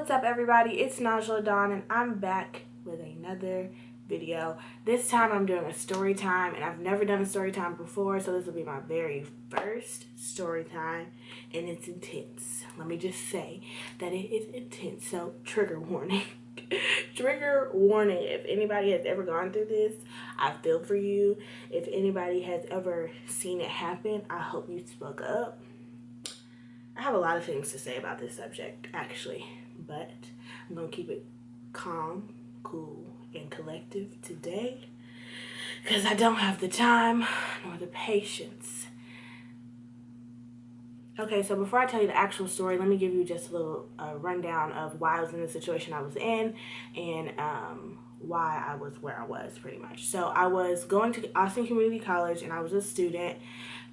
What's up, everybody? It's Najla Dawn, and I'm back with another video. This time I'm doing a story time, and I've never done a story time before, so this will be my very first story time, and it's intense. Let me just say that it is intense, so trigger warning. Trigger warning. If anybody has ever gone through this, I feel for you. If anybody has ever seen it happen, I hope you spoke up. I have a lot of things to say about this subject, actually, but I'm going to keep it calm, cool, and collective today because I don't have the time nor the patience. Okay, so before I tell you the actual story, let me give you just a little rundown of why I was in the situation I was in and why I was where I was, pretty much. So I was going to Austin Community College, and I was a student.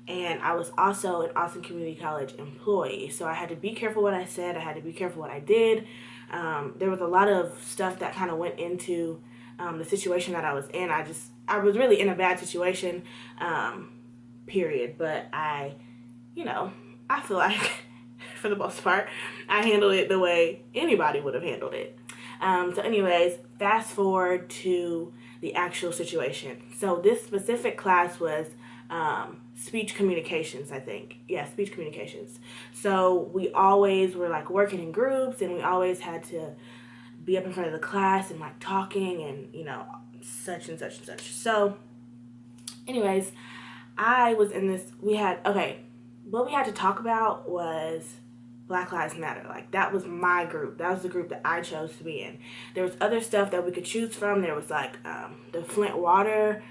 And I was also an Austin Community College employee. So I had to be careful what I said. I had to be careful what I did. There was a lot of stuff that kind of went into the situation that I was in. I was really in a bad situation, period. But I feel like, for the most part, I handled it the way anybody would have handled it. So anyways, fast forward to the actual situation. So this specific class was speech communications, I think. Yeah, speech communications. So we always were like working in groups, and we always had to be up in front of the class and like talking and, such and such and such. So anyways, I was in this, what we had to talk about was Black Lives Matter. Like, that was my group. That was the group that I chose to be in. There was other stuff that we could choose from. There was like the Flint water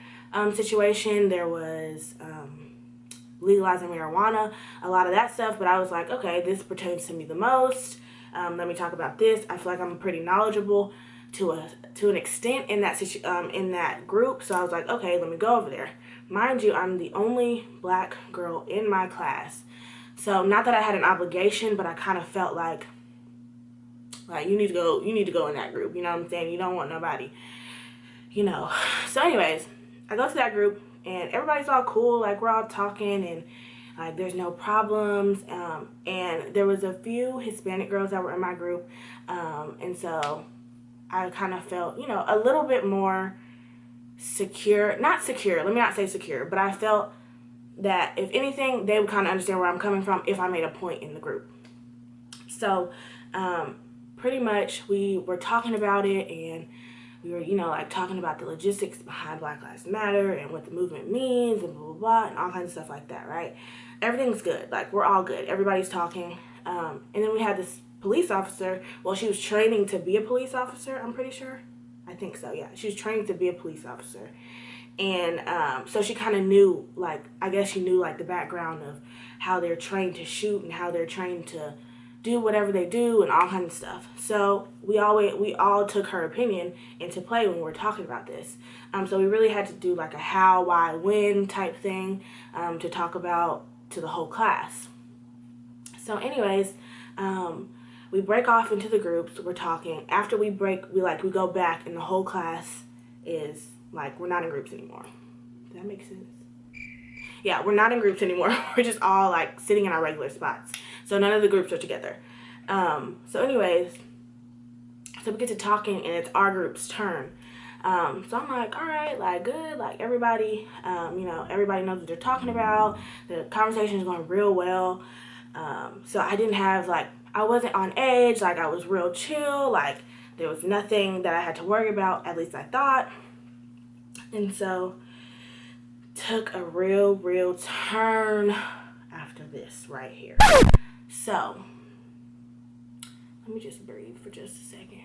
situation. There was legalizing marijuana, a lot of that stuff. But I was like, okay, this pertains to me the most. Let me talk about this. I feel like I'm pretty knowledgeable to an extent in that group. So I was like, okay, let me go over there. Mind you, I'm the only Black girl in my class. So not that I had an obligation, but I kind of felt like you need to go in that group. You know what I'm saying? You don't want nobody, So anyways, I go to that group, and everybody's all cool. Like, we're all talking, and like there's no problems. And there was a few Hispanic girls that were in my group, and so I kind of felt, a little bit more secure. Not secure. Let me not say secure, but I felt that if anything, they would kind of understand where I'm coming from if I made a point in the group. So pretty much we were talking about it, and we were, talking about the logistics behind Black Lives Matter and what the movement means and blah, blah, blah, and all kinds of stuff like that, right? Everything's good. Like, we're all good. Everybody's talking. And then we had this police officer. Well, she was training to be a police officer, I'm pretty sure. I think so, yeah. She was training to be a police officer. And so she kind of knew, I guess she knew, the background of how they're trained to shoot and how they're trained to do whatever they do and all kinds of stuff. So we all took her opinion into play when we were talking about this. So we really had to do, a how, why, when type thing to talk about to the whole class. So anyways, we break off into the groups. We're talking. After we break, we go back, and the whole class is we're not in groups anymore. Does that make sense? Yeah, we're not in groups anymore. We're just all sitting in our regular spots. So none of the groups are together. So anyways, so we get to talking, and it's our group's turn. So I'm like, all right, good, everybody, everybody knows what they're talking about. The conversation is going real well. So I didn't have I wasn't on edge. I was real chill. There was nothing that I had to worry about. At least I thought. And so took a real turn after this right here. So let me just breathe for just a second,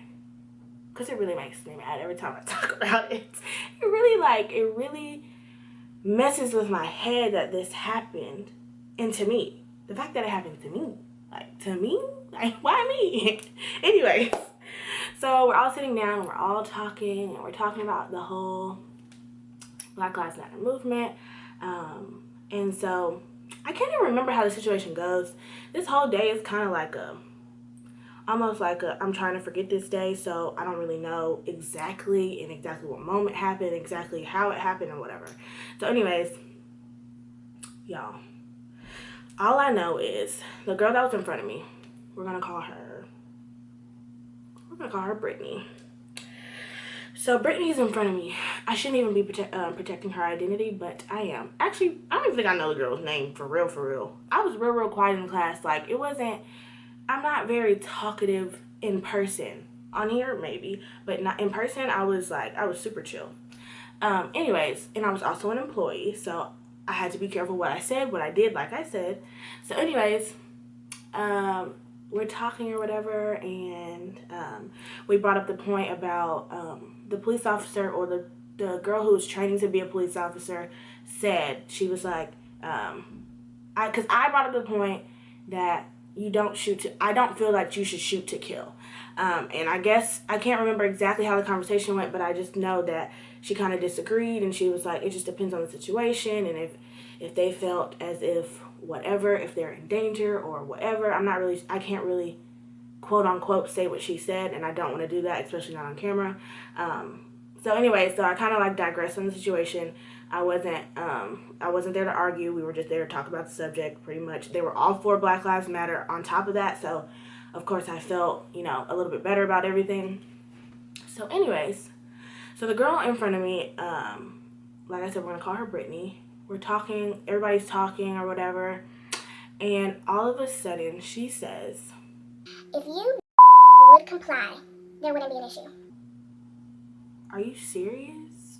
because it really makes me mad every time I talk about it. It really messes with my head that this happened, and to me, the fact that it happened to me, why me? Anyway, so we're all sitting down, and we're all talking, and we're talking about the whole Black Lives Matter movement. And so I can't even remember how the situation goes. This whole day is kind of almost I'm trying to forget this day, so I don't really know exactly what moment happened, exactly how it happened, or whatever. So anyways, y'all, all I know is the girl that was in front of me, we're gonna call her I'm gonna call her Brittany. So Brittany's in front of me. I shouldn't even be protecting her identity, but I am. Actually, I don't even think I know the girl's name for real, for real. I was real quiet in class. Like, it wasn't, I'm not very talkative in person. On here, maybe, but not in person. I was super chill. Anyways, and I was also an employee, so I had to be careful what I said, what I did, like I said. So anyways, we're talking or whatever, and we brought up the point about the police officer, or the girl who was training to be a police officer said, she was like, because I brought up the point that you don't shoot to, I don't feel like you should shoot to kill. And I guess, I can't remember exactly how the conversation went, but I just know that she kind of disagreed, and she was like, it just depends on the situation, and if they felt as if whatever, if they're in danger or whatever. I can't really quote unquote say what she said, and I don't want to do that, especially not on camera. So anyway, so I kind of like digressed on the situation. I wasn't there to argue. We were just there to talk about the subject, pretty much. They were all for Black Lives Matter on top of that, so of course I felt, you know, a little bit better about everything. So anyways, so the girl in front of me, like I said, we're gonna call her Brittany. We're talking, everybody's talking or whatever, and all of a sudden she says, if you would comply, there wouldn't be an issue. Are you serious?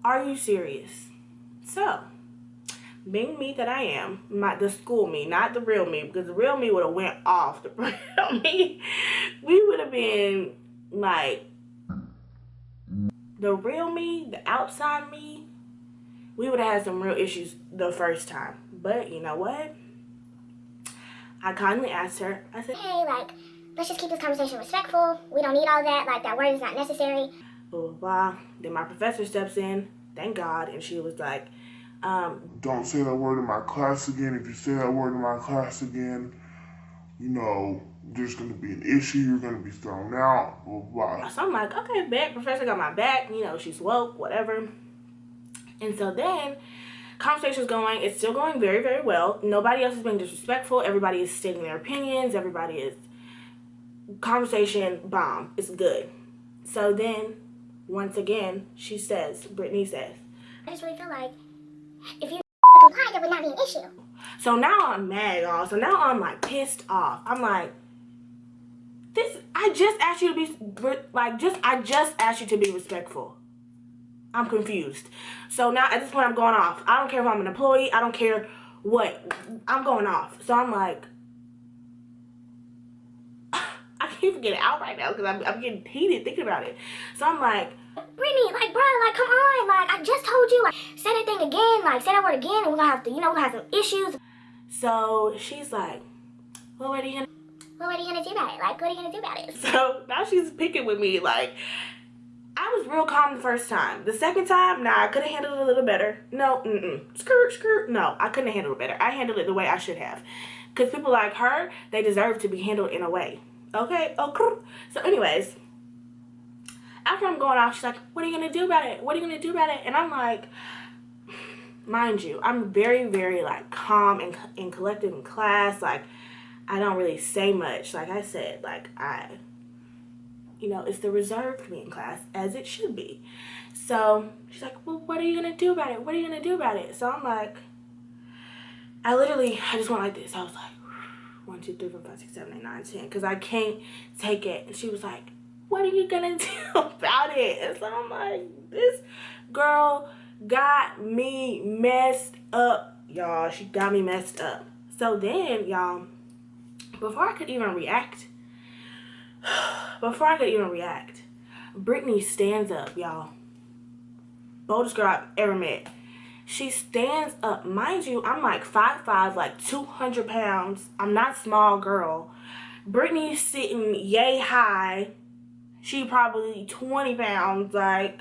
Are you serious? So, being me that I am, the school me, not the real me, because the real me would have went off. The real me, we would have been like, the real me, the outside me, we would have had some real issues the first time. But you know what? I kindly asked her, I said, hey, like, let's just keep this conversation respectful. We don't need all that. Like, that word is not necessary. Blah, blah, blah. Then my professor steps in, thank God, and she was like, don't say that word in my class again. If you say that word in my class again, you know, there's going to be an issue. You're going to be thrown out. Blah, blah. So I'm like, okay, bet, professor got my back. You know, she's woke, whatever. And so then, conversation's going. It's still going very well. Nobody else is being disrespectful. Everybody is stating their opinions. Everybody is, conversation, bomb. It's good. So then, once again, Brittany says, I just really feel like if you comply, there would not be an issue. So now I'm mad, y'all. So now I'm like pissed off. I'm like, I just asked you to be, I just asked you to be respectful. I'm confused. So now at this point I'm going off. I don't care if I'm an employee. I don't care what. I'm going off. So I'm like, I can't even get it out right now because I'm getting heated thinking about it. So I'm like, Brittany, like, bro, like, come on, like, I just told you, like, say that thing again, like, say that word again, and we're gonna have to, you know, we're gonna have some issues. So she's like, well, what are you gonna do about it? Like, what are you gonna do about it? So now she's picking with me. Like, I was real calm the first time. The second time, nah, I could have handled it a little better. No, skirt. No, I couldn't have handled it better. I handled it the way I should have. Because people like her, they deserve to be handled in a way. Okay? Okay. So anyways, after I'm going off, she's like, what are you going to do about it? What are you going to do about it? And I'm like, mind you, I'm very, like, calm and collected in class. Like, I don't really say much. Like I said, like, you know, it's the reserved me in class, as it should be. So she's like, well, what are you going to do about it? What are you going to do about it? So I'm like, I just went like this. I was like, 1, 2, 3, 4, 5, 6, 7, 8, 9, 10. Because I can't take it. And she was like, what are you going to do about it? And so I'm like, this girl got me messed up, y'all. She got me messed up. So then, y'all, before I could even react, Brittany stands up, y'all. Boldest girl I've ever met. She stands up. Mind you, I'm like 5'5", like 200 pounds. I'm not a small girl. Brittany's sitting yay high. She probably 20 pounds. Like,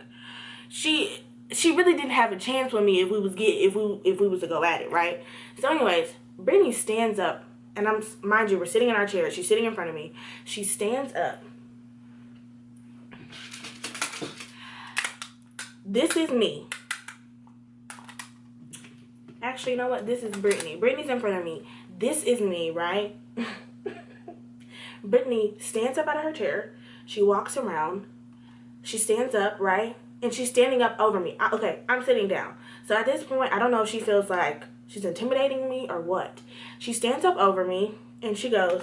she really didn't have a chance with me if we was to go at it, right? So anyways, Brittany stands up, and mind you, we're sitting in our chairs. She's sitting in front of me. She stands up. This is me. Actually, you know what? This is Brittany. Brittany's in front of me. This is me, right? Brittany stands up out of her chair. She walks around. She stands up, right? And she's standing up over me. Okay, I'm sitting down. So at this point, I don't know if she feels like she's intimidating me or what. She stands up over me and she goes,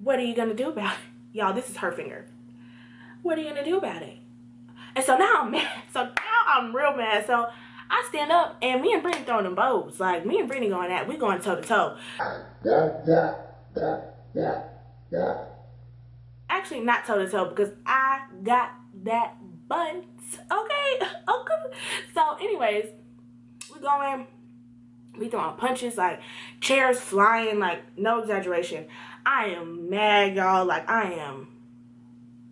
"What are you going to do about it?" Y'all, this is her finger. "What are you going to do about it?" And so now I'm mad. So now I'm real mad. So I stand up and me and Brittany throwing them bows. Like, me and Brittany we going toe to toe. Actually, not toe to toe because I got that butt. Okay. So anyways, we throwing punches, like chairs flying, like no exaggeration. I am mad, y'all. Like,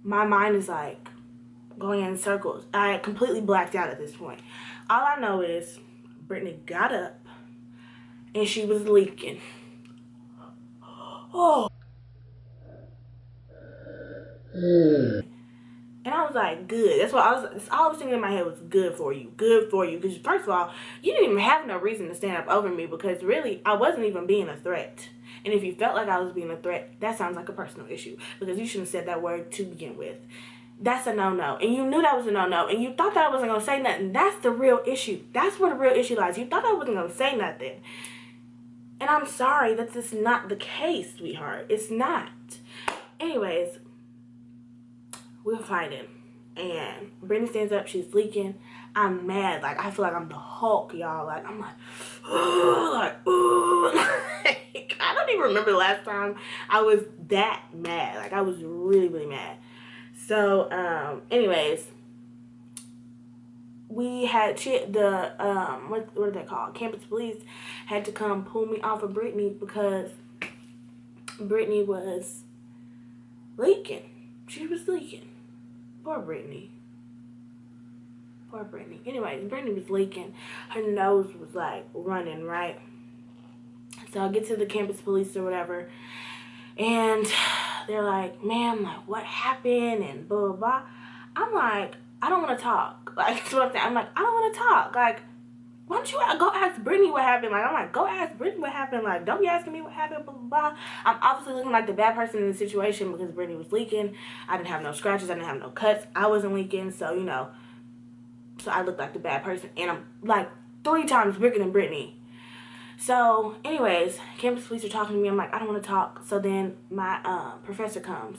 my mind is like going in circles. I completely blacked out at this point. All I know is Brittany got up and she was leaking. Oh. And I was like, good. That's all I was thinking in my head was good for you. Good for you. Because first of all, you didn't even have no reason to stand up over me because really, I wasn't even being a threat. And if you felt like I was being a threat, that sounds like a personal issue because you shouldn't have said that word to begin with. That's a no-no. And you knew that was a no-no. And you thought that I wasn't going to say nothing. That's the real issue. That's where the real issue lies. You thought I wasn't going to say nothing. And I'm sorry, that's just not the case, sweetheart. It's not. Anyways, we're fighting. And Brittany stands up. She's leaking. I'm mad. Like, I feel like I'm the Hulk, y'all. Like, I'm like, ooh, like, ooh. Like, I don't even remember the last time I was that mad. Like, I was really, really mad. So, anyways, we had what are they called? Campus police had to come pull me off of Brittany because Brittany was leaking. She was leaking. Poor Brittany. Poor Brittany. Anyways, Brittany was leaking. Her nose was like running, right? So I get to the campus police or whatever, and they're like, "Ma'am, like, what happened?" And blah, blah, blah. I'm like, I don't want to talk. Like, that's what I'm saying. I'm like, I don't want to talk. Like, why don't you go ask Brittany what happened? Like, I'm like, go ask Brittany what happened. Like, don't be asking me what happened, blah, blah, blah. I'm obviously looking like the bad person in the situation because Brittany was leaking. I didn't have no scratches. I didn't have no cuts. I wasn't leaking. So, you know, so I looked like the bad person. And I'm like 3 times bigger than Brittany. So, anyways, campus police are talking to me. I'm like, I don't want to talk. So then my professor comes.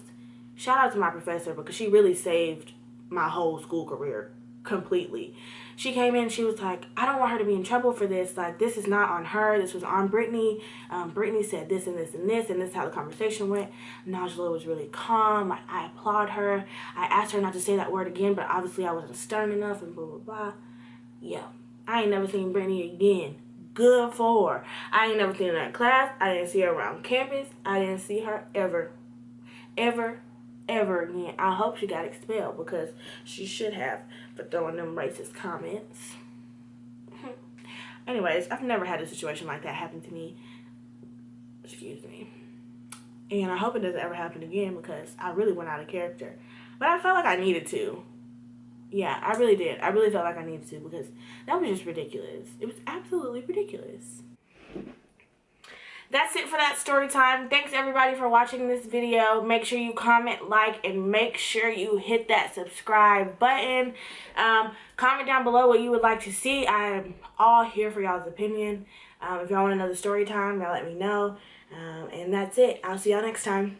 Shout out to my professor because she really saved my whole school career completely. She came in. She was like, I don't want her to be in trouble for this. Like, this is not on her. This was on Brittany. Brittany said this and this and this, and this is how the conversation went. Najla was really calm. Like, I applaud her. I asked her not to say that word again, but obviously I wasn't stern enough and blah, blah, blah. Yeah. I ain't never seen Brittany again. Good for her. I ain't never seen her in class. I didn't see her around campus. I didn't see her ever again. I hope she got expelled because she should have for throwing them racist comments. Anyways, I've never had a situation like that happen to me. Excuse me. And I hope it doesn't ever happen again because I really went out of character. But I felt like I needed to. Yeah, I really did. I really felt like I needed to because that was just ridiculous. It was absolutely ridiculous. That's it for that story time. Thanks everybody for watching this video. Make sure you comment, like, and make sure you hit that subscribe button. Comment down below what you would like to see. I'm all here for y'all's opinion. If y'all want another story time, y'all let me know. And that's it. I'll see y'all next time.